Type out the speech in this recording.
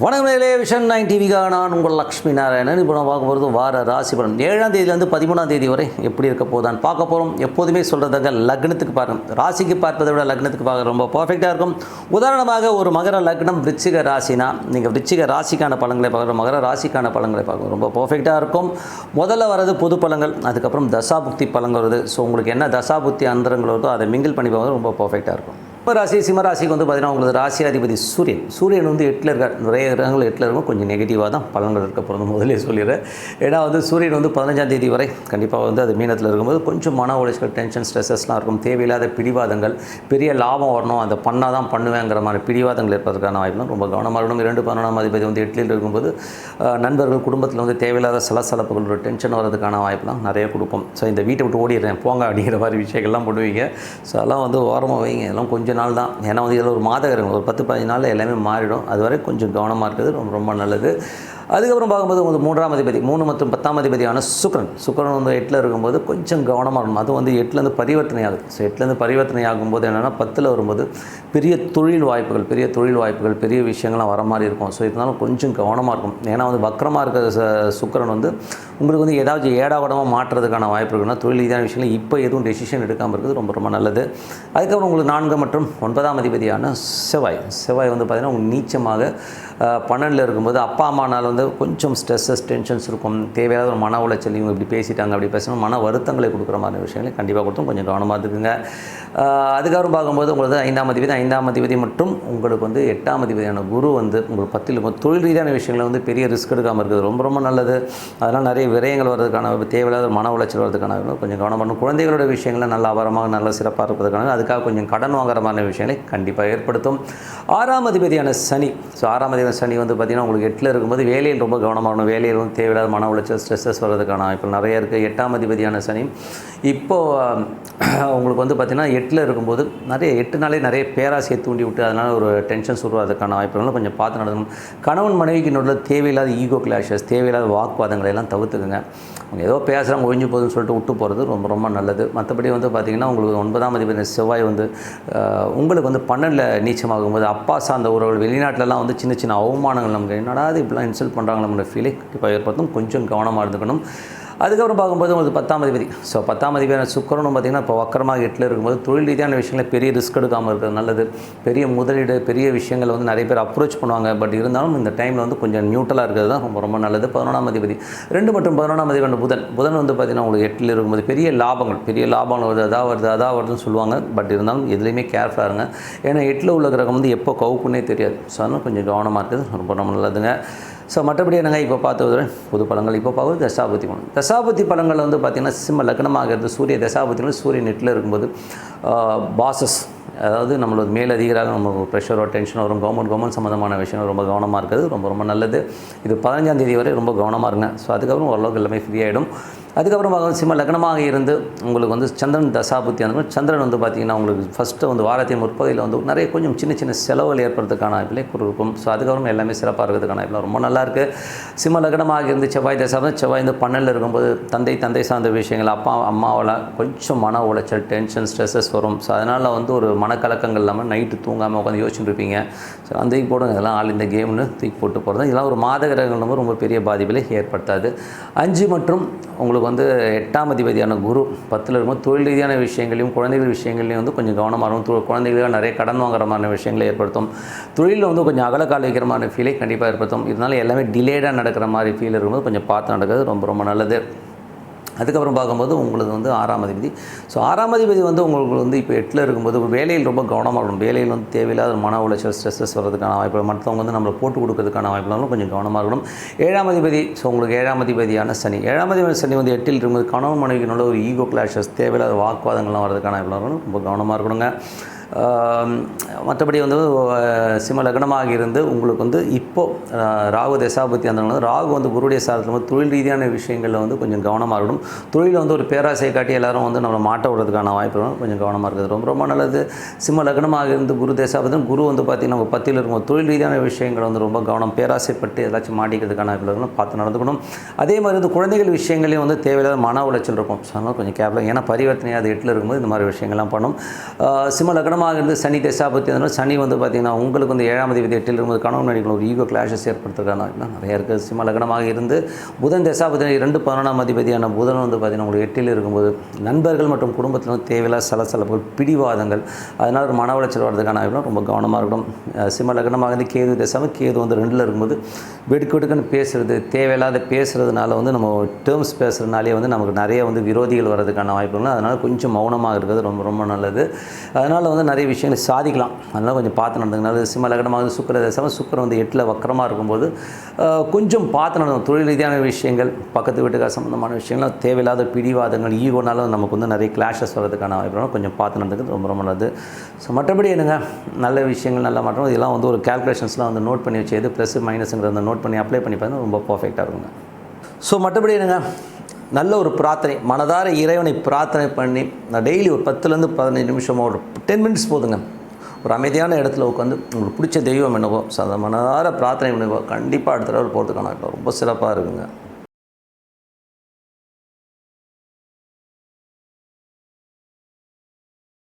வணக்கம் நேயர்களே, விஷன் 9 டிவிக்காக நான் உங்கள் லக்ஷ்மி நாராயணன். இப்போ நான் பார்க்க போகிறது வார ராசி பலன் 7ஆம் தேதியிலேருந்து 13ஆம் தேதி வரை எப்படி இருக்க போதான்னு பார்க்க போகிறோம். எப்போதுமே சொல்கிறதாங்க, லக்னத்துக்கு பாருங்கள். ராசிக்கு பார்ப்பதை விட லக்னத்துக்கு பார்க்க ரொம்ப பர்ஃபெக்டாக இருக்கும். உதாரணமாக ஒரு மகர லக்னம் விருச்சிக ராசினா நீங்கள் விருச்சிக ராசிக்கான பலன்களை பார்க்குற மகர ராசிக்கான பலன்களை பார்க்க ரொம்ப பர்ஃபெக்டாக இருக்கும். முதல்ல வர்றது பொது பலன்கள், அதுக்கப்புறம் தசாபுக்தி பலன் வருது. ஸோ உங்களுக்கு என்ன தசாபுக்தி அந்தரங்கள் வருதோ அதை மிங்கிள் பண்ணி பார்க்குறது ரொம்ப பர்ஃபெக்டாக இருக்கும். ராசி சிம்மராசிக்கு வந்து பார்த்தீங்கன்னா உங்களுக்கு ராசி அதிபதி சூரியன் வந்து 8ல் இருக்கார். நிறைய கிரகங்கள் 8ல் இருக்கும். கொஞ்சம் நெகட்டிவாக தான் பலன்கள் இருக்க போகிறது முதலே சொல்லிடுறேன். ஏன்னா வந்து சூரியன் வந்து 15ஆம் தேதி வரை கண்டிப்பாக வந்து அது மீனத்தில் இருக்கும்போது கொஞ்சம் மன உளைச்சல், டென்ஷன், ஸ்ட்ரெஸ்ஸஸ்லாம் இருக்கும். தேவையில்லாத பிடிவாதங்கள், பெரிய லாபம் வரணும், அதை பண்ணால் தான் பண்ணுவேங்கிற மாதிரி பிடிவாதங்கள் ஏற்பதற்கான வாய்ப்புலாம் ரொம்ப கவனமாக இருக்கணும். 2 அதிபதி வந்து 8ல் இருக்கும்போது நண்பர்கள் குடும்பத்தில் வந்து தேவையில்லாத சலசலப்புகள், ஒரு டென்ஷன் வரதுக்கான வாய்ப்புலாம் நிறைய கொடுக்கும். ஸோ இந்த வீட்டை விட்டு ஓடிடுறேன் போங்க அப்படிங்கிற மாதிரி விஷயங்கள்லாம் பண்ணுவீங்க. ஸோ அதெல்லாம் வந்து ஓரமாக வைங்க. எல்லாம் கொஞ்சம் நாள் தான். ஏன்னா வந்து இதில் ஒரு மாத கிரகங்கள் ஒரு 10-15 நாளில் எல்லாமே மாறிடும். அதுவரை கொஞ்சம் கவனமாக இருக்கிறது ரொம்ப ரொம்ப நல்லது. அதுக்கப்புறம் பார்க்கும்போது உங்களுக்கு 3ஆம் அதிபதி 3 மற்றும் 10ஆம் அதிபதியான சுக்கிரன் வந்து 8ல் இருக்கும்போது கொஞ்சம் கவனமாக இருக்கணும். அது வந்து 8லேருந்து பரிவர்த்தனை ஆகுது. ஸோ 8லேருந்து பரிவர்த்தனை ஆகும்போது என்னென்னா 10ல் வரும்போது பெரிய தொழில் வாய்ப்புகள் பெரிய விஷயங்கள்லாம் வர மாதிரி இருக்கும். ஸோ இதனால கொஞ்சம் கவனமாக இருக்கும். ஏன்னா வந்து வக்கரமாக இருக்கிற சுக்கிரன் வந்து உங்களுக்கு வந்து ஏதாவது ஏடாவடமாக மாற்றுறதுக்கான வாய்ப்பு இருக்குன்னா தொழில் ரீதியான விஷயங்கள் இப்போ எதுவும் டெசிஷன் எடுக்காமல் இருக்குது ரொம்ப ரொம்ப நல்லது. அதுக்கப்புறம் உங்களுக்கு 4 மற்றும் 9ஆம் அதிபதியான செவ்வாய் வந்து பார்த்திங்கன்னா உங்களுக்கு நீச்சமாக 12ல் இருக்கும்போது அப்பா அம்மானால் வந்து கொஞ்சம் ஸ்ட்ரெஸ்ஸஸ், டென்ஷன்ஸ் இருக்கும். தேவையான ஒரு மன உளைச்சல், இவங்க இப்படி பேசிட்டாங்க அப்படி பேசணும், மன வருத்தங்களை கொடுக்குற மாதிரி விஷயங்களை கண்டிப்பாக கொடுத்தும் கொஞ்சம் கவனமாக இருக்குங்க. அதுக்கப்புறம் பார்க்கும்போது உங்களுக்கு 5ஆம் அதிபதி மற்றும் உங்களுக்கு வந்து 8ஆம் அதிபதியான குரு வந்து உங்களுக்கு 10ல் இருக்கும். தொழில் ரீதியான விஷயங்களை வந்து பெரிய ரிஸ்க் எடுக்காமல் இருக்குது ரொம்ப ரொம்ப நல்லது. அதனால் நிறைய விரயங்கள் வர்றதுக்கான, தேவையில்லாத மன உளைச்சல் வர்றதுக்கான கொஞ்சம் கவனம் பண்ணணும். குழந்தைகளோட விஷயங்களை நல்ல அபரமாக நல்ல சிறப்பாக இருப்பதற்கான அதுக்காக கொஞ்சம் கடன் வாங்குற மாதிரி விஷயங்களை கண்டிப்பாக ஏற்படுத்தும். 6ஆம் அதிபதியான சனி. ஸோ 6ஆம் அதிபதி சனி வந்து பார்த்திங்கன்னா உங்களுக்கு 8ல் இருக்கும்போது வேலையில் ரொம்ப கவனமாக இருக்கணும். வேலையில் வந்து தேவையில்லாத மன உளைச்சல், ஸ்ட்ரெஸ்ஸஸ் வர்றதுக்கான இப்போ நிறைய இருக்குது. 8ஆம் அதிபதியான சனி இப்போது உங்களுக்கு வந்து பார்த்திங்கன்னா 8ல் இருக்கும்போது நிறைய 8 நாளே நிறைய பேராசையை தூண்டி விட்டு அதனால் ஒரு டென்ஷன்ஸ் உருவாதுக்கான வாய்ப்புகளும் கொஞ்சம் பார்த்து நடக்கணும். கணவன் மனைவிக்கு நடுவில் தேவையில்லாத ஈகோ கிளாஷஸ், தேவையில்லாத வாக்குவாதங்களை எல்லாம் தவிர்த்துக்குங்க. அவங்க ஏதோ பேசுகிறாங்க ஒழிஞ்சு போகுதுன்னு சொல்லிட்டு விட்டு போகிறது ரொம்ப ரொம்ப நல்லது. மற்றபடி வந்து பார்த்திங்கன்னா உங்களுக்கு 9ஆம் அதிபதி செவ்வாய் வந்து உங்களுக்கு வந்து 12ல் நீச்சமாகும்போது அப்பா சார்ந்த உறவுகள் வெளிநாட்டிலலாம் வந்து சின்ன சின்ன அவமானங்கள் நமக்கு என்னடா இப்படிலாம் இன்சல்ட் பண்ணுறாங்க நம்மளோட ஃபீலை கண்டிப்பாக ஏற்படுத்தும். கொஞ்சம் கவனமாக இருந்துக்கணும். அதுக்கப்புறம் பார்க்கும்போது உங்களுக்கு 10ஆம் அதிபதி. ஸோ 10ஆம் அதிபதியான சுக்கிரனும் பார்த்திங்கன்னா இப்போ வக்கரமாக 8ல் இருக்கும்போது தொழில் ரீதியான விஷயங்களை பெரிய ரிஸ்க் எடுக்காமல் இருக்கிறது நல்லது. பெரிய முதலீடு, பெரிய விஷயங்களை வந்து நிறைய பேர் அப்ரோச் பண்ணுவாங்க. பட் இருந்தாலும் இந்த டைமில் வந்து கொஞ்சம் நியூட்ரலாக இருக்கிறது தான் ரொம்ப ரொம்ப நல்லது. 11ஆம் அதிபதி 2 மற்றும் 11ஆம் அதிபதியான புதன் வந்து பார்த்திங்கன்னா உங்களுக்கு 8ல் இருக்கும்போது பெரிய லாபங்கள் வருது, அதாக வருதுன்னு சொல்லுவாங்க. பட் இருந்தாலும் எதுலேயுமே கேர்ஃபுல்லாக இருங்க. ஏன்னா 8ல் உள்ள கிரகம் வந்து எப்போ கவுக்குன்னே தெரியாது. ஸோ அதனால் கொஞ்சம் கவனமாக இருக்கிறது ரொம்ப ரொம்ப நல்லதுங்க. ஸோ மற்றபடி என்னங்க இப்போ பார்த்து பொது பலன்கள் இப்போ பார்க்குறது தசாபுத்தி பலன்கள் வந்து பார்த்திங்கன்னா சிம்ம லக்னமாக இருந்து சூரிய தசாபுத்திகள் சூரியன் 8ல் இருக்கும்போது பாசஸ், அதாவது நம்மளோட மேலதிகராக நம்ம ப்ரெஷரோ டென்ஷனோ வரும். கவர்மெண்ட் சம்மந்தமான விஷயங்கள் ரொம்ப கவனமாக இருக்கிறது ரொம்ப ரொம்ப நல்லது. இது 15ஆம் தேதி வரை ரொம்ப கவனமாக இருங்க. ஸோ அதுக்கப்புறம் ஓரளவுக்கு எல்லாமே ஃப்ரீ ஆகிடும். அதுக்கப்புறம் பார்க்க சிம்ம லக்னமாக இருந்து உங்களுக்கு வந்து சந்திரன் தசாபுத்தி அந்த மாதிரி சந்திரன் வந்து பார்த்திங்கன்னா உங்களுக்கு ஃபஸ்ட்டு வந்து வாரத்தின் முற்பகுதியில் வந்து நிறைய கொஞ்சம் சின்ன சின்ன செலவுகள் ஏற்படுறதுக்கான வாய்ப்பிலே இருக்கும். ஸோ அதுக்கப்புறம் எல்லாமே சிறப்பாக இருக்கிறதுக்கான வாய்ப்பில் ரொம்ப நல்லாயிருக்கு. சிம்ம லக்னமாக இருந்து செவ்வாய் வந்து 12ல் இருக்கும்போது தந்தை சார்ந்த விஷயங்கள், அப்பா அம்மாவில் கொஞ்சம் மன உளைச்சல், டென்ஷன், ஸ்ட்ரெஸ்ஸஸ் வரும். ஸோ அதனால் வந்து ஒரு மனக்கலக்கங்கள் இல்லாமல் நைட்டு தூங்காமல் உட்காந்து யோசிச்சுட்டு இருப்பீங்க. ஸோ அந்த தூக்கி போடுங்க, இதெல்லாம் ஆள் இந்த கேம்னு தூக்கி போட்டு போகிறது. இதெல்லாம் ஒரு மாத கிரகங்கள் ரொம்ப பெரிய பாதிப்பிலே ஏற்படுத்தாது. 5 மற்றும் உங்களுக்கு வந்து 8ஆம் அதிபதியான குரு 10ல் இருக்கும்போது தொழில் ரீதியான விஷயங்களையும் குழந்தைகள் விஷயங்களையும் வந்து கொஞ்சம் கவனமாக இருக்கும். குழந்தைகளுக்கு நிறைய கடன் வாங்குற மாதிரி விஷயங்களை ஏற்படுத்தும். தொழிலில் வந்து கொஞ்சம் அகலக்கால் வைக்கிற மாதிரி ஃபீலை கண்டிப்பாக ஏற்படுத்தும். இதனால் எல்லாமே டிலேடாக நடக்கிற மாதிரி ஃபீல் இருக்கும்போது கொஞ்சம் பார்த்து நடக்கிறது ரொம்ப ரொம்ப நல்லது. அதுக்கப்புறம் பார்க்கும்போது உங்களுக்கு வந்து 6ஆம் அதிபதி. ஸோ 6ஆம் அதிபதி வந்து உங்களுக்கு வந்து இப்போ 8ல் இருக்கும்போது வேலையில் ரொம்ப கவனமாக இருக்கணும். வேலையில் வந்து தேவையில்லாத மன உளைச்சல், ஸ்ட்ரெஸ்ஸஸ் வர்றதுக்கான வாய்ப்பு, மற்றவங்க வந்து நம்மளை போட்டு கொடுக்கறதுக்கான வாய்ப்புகளும் கொஞ்சம் கவனமாக இருக்கணும். 7ஆம் அதிபதி. ஸோ உங்களுக்கு 7ஆம் அதிபதியான சனி வந்து 8ல் இருக்கும்போது கணவன் மனைவிக்குள்ள ஒரு ஈகோ கிளாஷஸ், தேவையில்லாத வாக்குவாதங்கள்லாம் வர்றதுக்கான வாய்ப்புகளும் ரொம்ப கவனமாக இருக்கணுங்க. மற்றபடி வந்து சிம்ம லக்னமாக இருந்து உங்களுக்கு வந்து இப்போது ராகு தசாபுத்தி அந்த ராகு வந்து குருடைய சாரத்தில் வந்து தொழில் ரீதியான விஷயங்களில் வந்து கொஞ்சம் கவனமாக இருக்கணும். தொழிலில் வந்து ஒரு பேராசையை காட்டி எல்லாரும் வந்து நம்மளை மாட்ட விடுறதுக்கான வாய்ப்புகளும் கொஞ்சம் கவனமாக இருக்குது ரொம்ப ரொம்ப நல்லது. சிம்ம லக்னமாக இருந்து குரு தசாபுத்தி குரு வந்து பார்த்திங்கன்னா நம்ம 10ல் இருக்கும் தொழில் ரீதியான விஷயங்கள் வந்து ரொம்ப கவனம், பேராசைப்பட்டு ஏதாச்சும் மாட்டிக்கிறதுக்கான வாய்ப்புகளும் பார்த்து நடந்துக்கணும். அதே மாதிரி வந்து குழந்தைகள் விஷயங்களையும் வந்து தேவையில்லாத மன உளைச்சல் இருக்கும். ஸோ அதனால் கொஞ்சம் கேர்ஃபுல்லாக, ஏன்னா பரிவர்த்தனை அது 8ல் இருக்கும்போது இந்த மாதிரி விஷயங்கள்லாம் பண்ணும். சிம்ம லக்னமாக லக்னமாக இருந்து சனி தசாபத்தி இருந்தாலும் சனி வந்து பார்த்திங்கன்னா உங்களுக்கு வந்து 7ஆம் அதிபதி 8ல் இருக்கும்போது கணவன் நடிகள் ஒரு ஈகோ கிளாஷஸ் ஏற்படுத்துறதுக்கான நிறைய இருக்குது. சிம்ம லக்னமாக இருந்து புதன் தசாபத்தி 2 11ஆம் அதிபதியான புதன் வந்து பார்த்திங்கன்னா உங்களுக்கு 8ல் இருக்கும்போது நண்பர்கள் மற்றும் குடும்பத்தில் வந்து தேவையில்லாத சலசலப்புகள் பிடிவாதங்கள் அதனால் ஒரு மன உளைச்சல் வர்றதுக்கான வாய்ப்புனா ரொம்ப கவனமாக இருக்கணும். சிம்ம லக்னமாக இருந்து கேது தசாமல் கேது வந்து 2ல் இருக்கும்போது வெடுக்குன்னு பேசுகிறது தேவையில்லாத பேசுகிறதுனால வந்து நம்ம டேர்ம்ஸ் பேசுகிறதுனாலே வந்து நமக்கு நிறைய வந்து விரோதிகள் வர்றதுக்கான வாய்ப்புகள். அதனால் கொஞ்சம் மௌனமாக இருக்கிறது ரொம்ப ரொம்ப நல்லது. அதனால் வந்து நிறைய விஷயங்களை சாதிக்கலாம். அதனால் கொஞ்சம் பார்த்து நடந்துங்கனால சிம்ம லக்னமாக சுக்கிர தசமம் சுக்கிரன் வந்து 8ல் வக்கரமாக இருக்கும்போது கொஞ்சம் பார்த்து நடந்தோம். தொழில் ரீதியான விஷயங்கள் பக்கத்து வீட்டுக்கார சம்மந்தமான விஷயங்கள்லாம் தேவையில்லாத பிடிவாதங்கள் ஈகோனால நமக்கு வந்து நிறைய கிளாஷஸ் வர்றதுக்கான வாய்ப்பு. கொஞ்சம் பார்த்து நடந்துக்கிறது ரொம்ப ரொம்ப நல்லது. ஸோ மற்றபடி என்னங்க நல்ல விஷயங்கள் நல்ல மாற்றம் இதெல்லாம் வந்து ஒரு கேல்குலேஷன்ஸ்லாம் வந்து நோட் பண்ணி வச்சு எது ப்ளஸ் மைனஸுங்கிறத நோட் பண்ணி அப்ளை பண்ணி பார்த்தா ரொம்ப பர்ஃபெக்டாக இருக்குங்க. ஸோ மற்றபடி என்னங்க நல்ல ஒரு பிரார்த்தனை மனதார இறைவனை பிரார்த்தனை பண்ணி நான் டெய்லி ஒரு 10லேருந்து 15 நிமிஷமோ ஒரு 10 மினிட்ஸ் போதுங்க. ஒரு அமைதியான இடத்துல உட்காந்து உங்களுக்கு பிடிச்ச தெய்வம் என்னவோ ஸோ அதை மனதார பிரார்த்தனை பண்ணுவோ கண்டிப்பாக அடுத்த தடவை போகிறதுக்கான ரொம்ப சிறப்பாக இருக்குங்க.